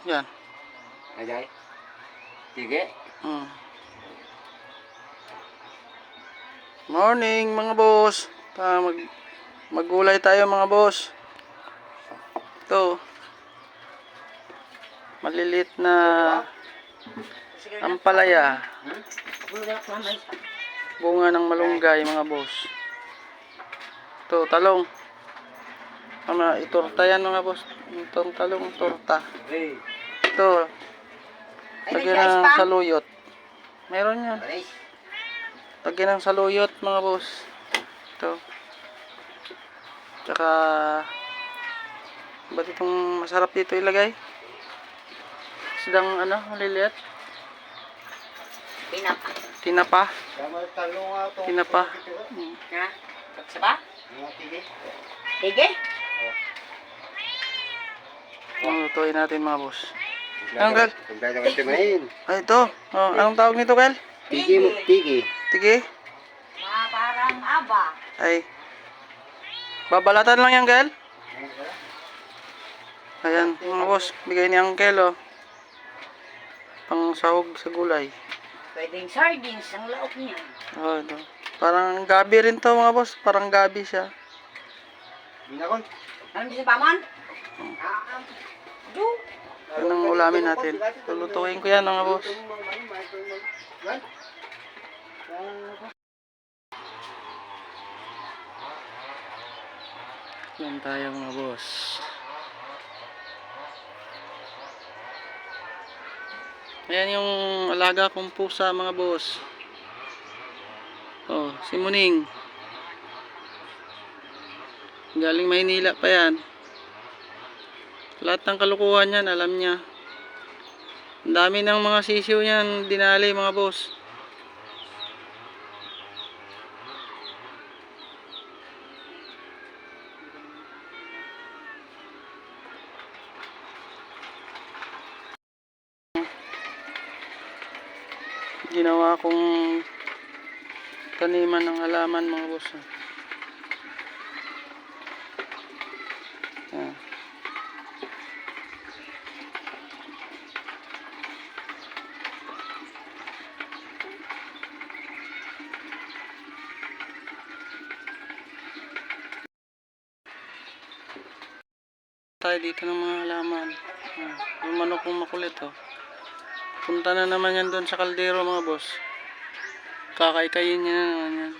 Yan. Ajay. Sige. Morning mga boss. Maggulay tayo mga boss. Ito. Malilit na ampalaya. Bunga ng malunggay mga boss. Ito, talong. Itorta yan mga boss. Itong talong, torta. Ito. Lagyan ng saluyot. Meron yan. Lagyan ng saluyot mga boss. Ito. Tsaka ba't itong masarap dito ilagay? Sidang maliliit. Tinapa. Tinapa. Ha? Saba? Tige? Lutuin natin mga boss. Anong Kel? Ay, ito. Anong tawag nito Kel? Tigi. Tige? Parang aba. Ay. Babalatan lang yan Kel? Ayan mga boss. Bigay ni Uncle pang sahog sa gulay. Pwedeng sardines ang laok niya. Ito. Parang gabi rin to mga boss. Parang gabi siya. Ano din sa paman? Yan ang ulamin natin. Lulutuin ko yan mga boss. Yan tayo mga boss. Ayan yung alaga kong pusa mga boss. Si Muning. Galing Maynila pa yan. Lahat ng kalukuhan yan, alam niya. Ang dami ng mga sisiw yan, dinali mga boss. Ginawa kong taniman ng halaman mga boss. Tayo dito ng mga halaman. Yung manok kong makulit punta na naman yan doon sa kaldero mga boss. Kakaikayin niya na naman yan.